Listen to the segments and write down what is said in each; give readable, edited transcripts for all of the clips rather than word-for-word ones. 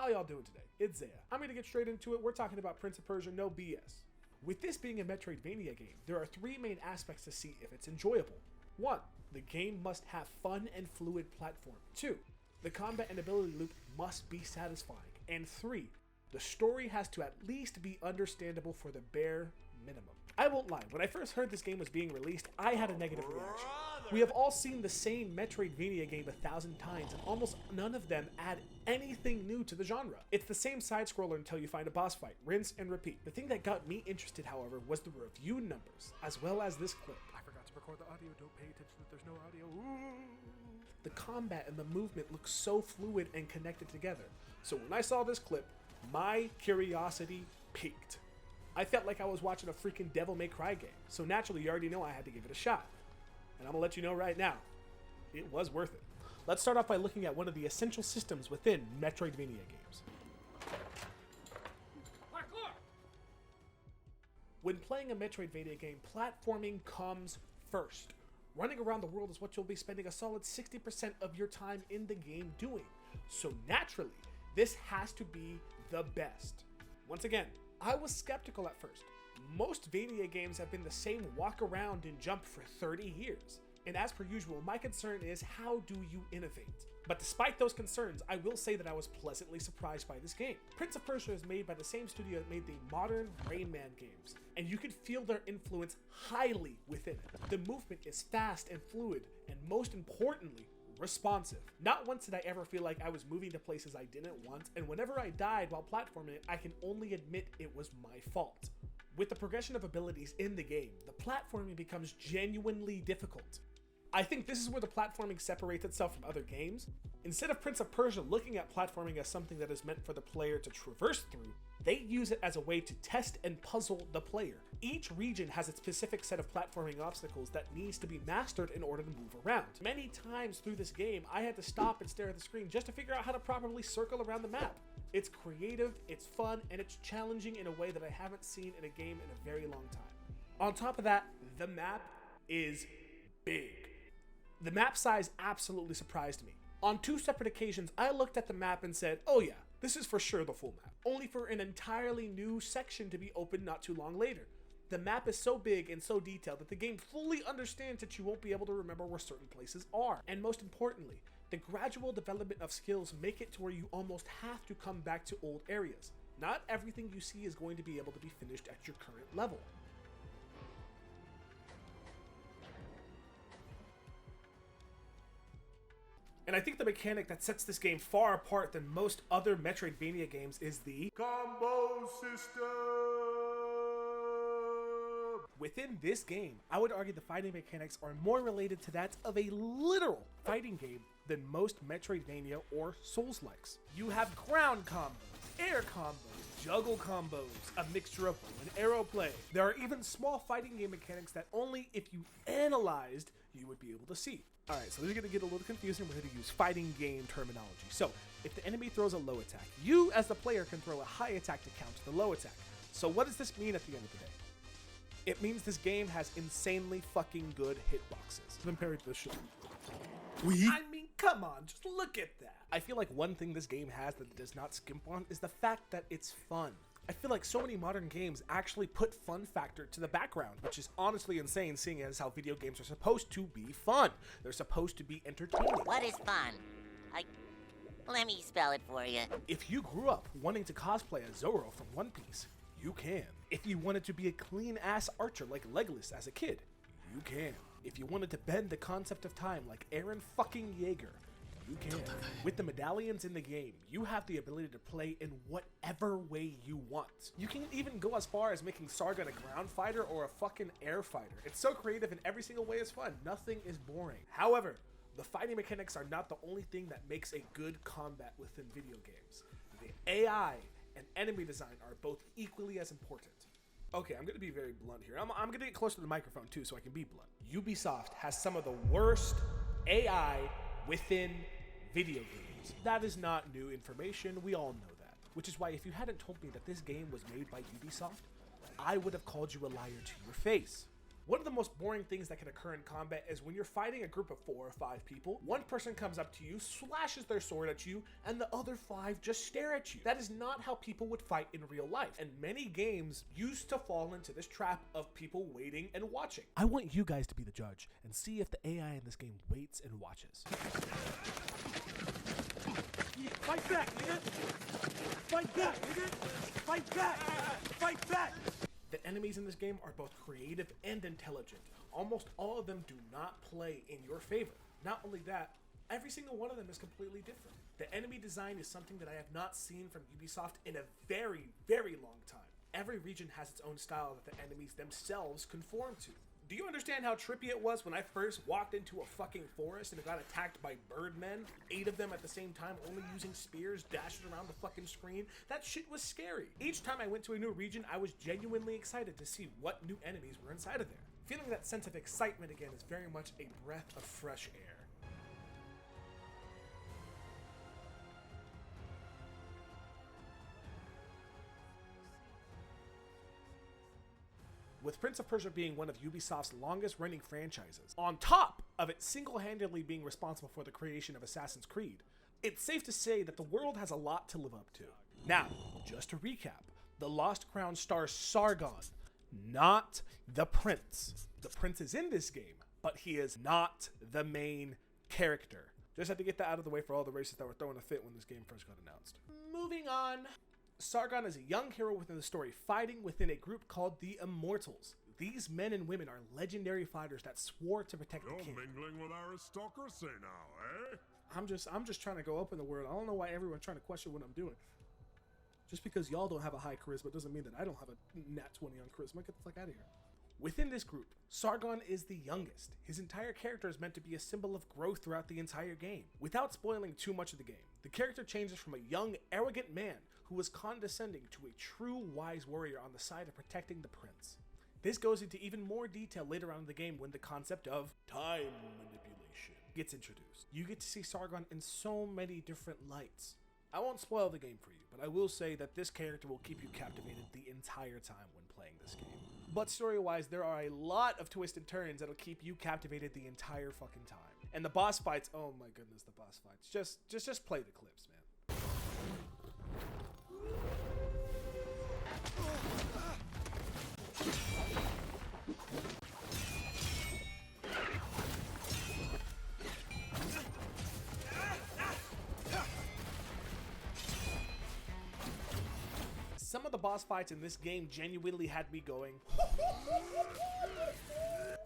How y'all doing today? It's Zeya. I'm gonna get straight into it. We're talking about Prince of Persia, no BS. With this being a Metroidvania game, there are three main aspects to see if it's enjoyable. 1. The game must have fun and fluid platform. 2. The combat and ability loop must be satisfying. And 3. The story has to at least be understandable for the bare minimum. I won't lie, when I first heard this game was being released, I had a negative reaction. We have all seen the same Metroidvania game 1,000 times, and almost none of them add anything new to the genre. It's the same side-scroller until you find a boss fight, rinse and repeat. The thing that got me interested, however, was the review numbers, as well as this clip. I forgot to record the audio, don't pay attention if there's no audio. Ooh. The combat and the movement look so fluid and connected together. So when I saw this clip, my curiosity peaked. I felt like I was watching a freaking Devil May Cry game, so naturally you already know I had to give it a shot. And I'm gonna let you know right now, it was worth it. Let's start off by looking at one of the essential systems within Metroidvania games. Parkour! When playing a Metroidvania game, platforming comes first. Running around the world is what you'll be spending a solid 60% of your time in the game doing. So naturally, this has to be the best. Once again, I was skeptical at first. Most Vania games have been the same walk around and jump for 30 years. And as per usual, my concern is how do you innovate? But despite those concerns, I will say that I was pleasantly surprised by this game. Prince of Persia is made by the same studio that made the modern Rayman games, and you can feel their influence highly within it. The movement is fast and fluid, and most importantly, responsive. Not once did I ever feel like I was moving to places I didn't want, and whenever I died while platforming it, I can only admit it was my fault. With the progression of abilities in the game, the platforming becomes genuinely difficult. I think this is where the platforming separates itself from other games. Instead of Prince of Persia looking at platforming as something that is meant for the player to traverse through, they use it as a way to test and puzzle the player. Each region has a specific set of platforming obstacles that needs to be mastered in order to move around. Many times through this game, I had to stop and stare at the screen just to figure out how to properly circle around the map. It's creative, it's fun, and it's challenging in a way that I haven't seen in a game in a very long time. On top of that, the map is big. The map size absolutely surprised me. On 2 separate occasions, I looked at the map and said, oh yeah, this is for sure the full map, only for an entirely new section to be opened not too long later. The map is so big and so detailed that the game fully understands that you won't be able to remember where certain places are. And most importantly, the gradual development of skills make it to where you almost have to come back to old areas. Not everything you see is going to be able to be finished at your current level. And I think the mechanic that sets this game far apart than most other Metroidvania games is the combo system. Within this game, I would argue the fighting mechanics are more related to that of a literal fighting game than most Metroidvania or Souls-likes. You have ground combos, air combos, juggle combos, a mixture of bow and arrow play. There are even small fighting game mechanics that only if you analyzed, you would be able to see. Alright, so this is going to get a little confusing. We're going to use fighting game terminology. So, if the enemy throws a low attack, you as the player can throw a high attack to counter the low attack. So what does this mean at the end of the day? It means this game has insanely fucking good hitboxes compared to the show. I mean, come on, just look at that. I feel like one thing this game has that it does not skimp on is the fact that it's fun. I feel like so many modern games actually put fun factor to the background, which is honestly insane seeing as how video games are supposed to be fun. They're supposed to be entertaining. What is fun? Let me spell it for you. If you grew up wanting to cosplay as Zoro from One Piece, you can. If you wanted to be a clean-ass archer like Legolas as a kid, you can. If you wanted to bend the concept of time like Eren fucking Yeager, you can. With the medallions in the game, you have the ability to play in whatever way you want. You can even go as far as making Sargon a ground fighter or a fucking air fighter. It's so creative and every single way is fun. Nothing is boring. However, the fighting mechanics are not the only thing that makes a good combat within video games. The AI and enemy design are both equally as important. Okay, I'm gonna be very blunt here. I'm gonna get closer to the microphone too so I can be blunt. Ubisoft has some of the worst AI within video games. That is not new information, we all know that. Which is why if you hadn't told me that this game was made by Ubisoft, I would have called you a liar to your face. One of the most boring things that can occur in combat is when you're fighting a group of 4 or 5 people, one person comes up to you, slashes their sword at you, and the other 5 just stare at you. That is not how people would fight in real life, and many games used to fall into this trap of people waiting and watching. I want you guys to be the judge and see if the AI in this game waits and watches. Fight back, nigga! Fight back, nigga! Fight back! Fight back! The enemies in this game are both creative and intelligent. Almost all of them do not play in your favor. Not only that, every single one of them is completely different. The enemy design is something that I have not seen from Ubisoft in a very, very long time. Every region has its own style that the enemies themselves conform to. Do you understand how trippy it was when I first walked into a fucking forest and got attacked by birdmen? 8 of them at the same time, only using spears, dashing around the fucking screen? That shit was scary. Each time I went to a new region, I was genuinely excited to see what new enemies were inside of there. Feeling that sense of excitement again is very much a breath of fresh air. With Prince of Persia being one of Ubisoft's longest running franchises, on top of it single-handedly being responsible for the creation of Assassin's Creed, it's safe to say that the world has a lot to live up to. Now, just to recap, the Lost Crown stars Sargon, not the Prince. The Prince is in this game, but he is not the main character. Just had to get that out of the way for all the races that were throwing a fit when this game first got announced. Moving on. Sargon is a young hero within the story, fighting within a group called the Immortals. These men and women are legendary fighters that swore to protect the king. You're mingling with aristocracy now, eh? I'm just trying to go up in the world. I don't know why everyone's trying to question what I'm doing. Just because y'all don't have a high charisma doesn't mean that I don't have a nat 20 on charisma. Get the fuck out of here. Within this group, Sargon is the youngest. His entire character is meant to be a symbol of growth throughout the entire game. Without spoiling too much of the game, the character changes from a young, arrogant man who was condescending to a true wise warrior on the side of protecting the prince. This goes into even more detail later on in the game when the concept of time manipulation gets introduced. You get to see Sargon in so many different lights. I won't spoil the game for you, but I will say that this character will keep you captivated the entire time when playing this game. But story-wise, there are a lot of twists and turns that'll keep you captivated the entire fucking time. And the boss fights, oh my goodness, the boss fights. Just play the clips, man. Some of the boss fights in this game genuinely had me going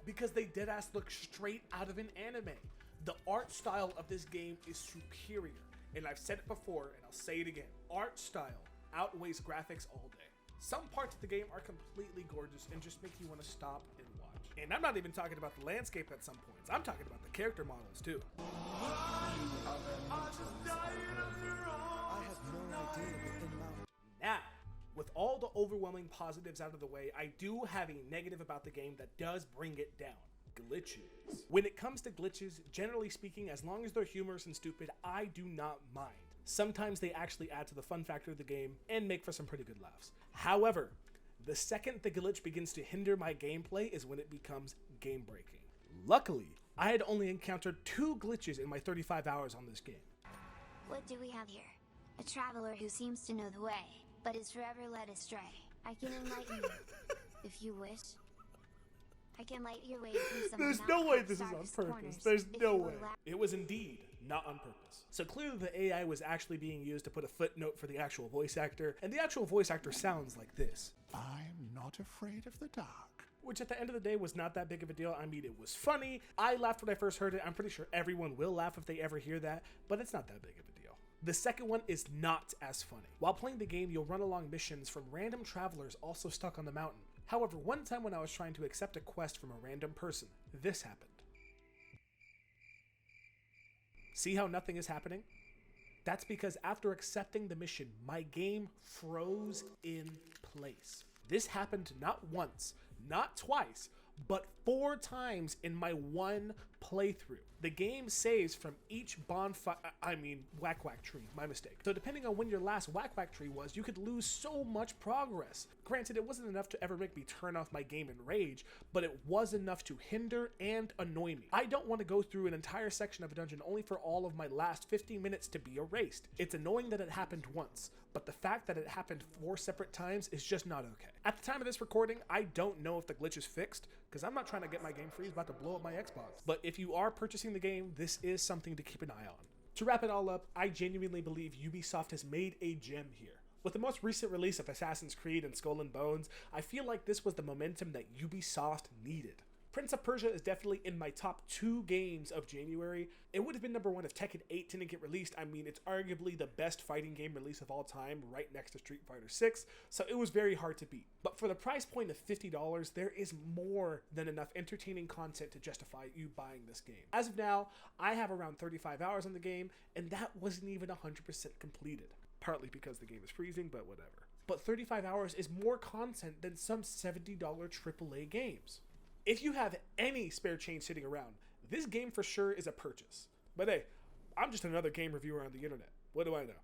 because they deadass look straight out of an anime. The art style of this game is superior, and I've said it before and I'll say it again. Art style outweighs graphics all day. Some parts of the game are completely gorgeous and just make you want to stop and watch. And I'm not even talking about the landscape at some points. I'm talking about the character models too. Now, with all the overwhelming positives out of the way, I do have a negative about the game that does bring it down. Glitches. When it comes to glitches, generally speaking, as long as they're humorous and stupid, I do not mind. Sometimes they actually add to the fun factor of the game and make for some pretty good laughs. However, the second the glitch begins to hinder my gameplay is when it becomes game breaking. Luckily, I had only encountered 2 glitches in my 35 hours on this game. What do we have here? A traveler who seems to know the way, but is forever led astray. I can enlighten you, if you wish. I can light your way through some There's no way this is on purpose. There's no way. It was indeed not on purpose. So clearly the AI was actually being used to put a footnote for the actual voice actor, and the actual voice actor sounds like this. I'm not afraid of the dark. Which at the end of the day was not that big of a deal. I mean, it was funny. I laughed when I first heard it. I'm pretty sure everyone will laugh if they ever hear that, but it's not that big of a deal. The second one is not as funny. While playing the game, you'll run along missions from random travelers also stuck on the mountain. However, one time when I was trying to accept a quest from a random person, this happened. See how nothing is happening? That's because after accepting the mission, my game froze in place. This happened not once, not twice, but 4 times in my 1 playthrough. The game saves from each whack whack tree, my mistake. So depending on when your last whack whack tree was, you could lose so much progress. Granted, it wasn't enough to ever make me turn off my game in rage, but it was enough to hinder and annoy me. I don't want to go through an entire section of a dungeon only for all of my last 15 minutes to be erased. It's annoying that it happened once, but the fact that it happened 4 separate times is just not okay. At the time of this recording, I don't know if the glitch is fixed, because I'm not trying to get my game freeze about to blow up my Xbox. But if you are purchasing the game, this is something to keep an eye on. To wrap it all up, I genuinely believe Ubisoft has made a gem here. With the most recent release of Assassin's Creed and Skull and Bones, I feel like this was the momentum that Ubisoft needed. Prince of Persia is definitely in my top 2 games of January. It would have been number 1 if Tekken 8 didn't get released. I mean, it's arguably the best fighting game release of all time, right next to Street Fighter 6, so it was very hard to beat. But for the price point of $50, there is more than enough entertaining content to justify you buying this game. As of now, I have around 35 hours on the game, and that wasn't even 100% completed. Partly because the game is freezing, but whatever. But 35 hours is more content than some $70 AAA games. If you have any spare change sitting around, this game for sure is a purchase. But hey, I'm just another game reviewer on the internet. What do I know?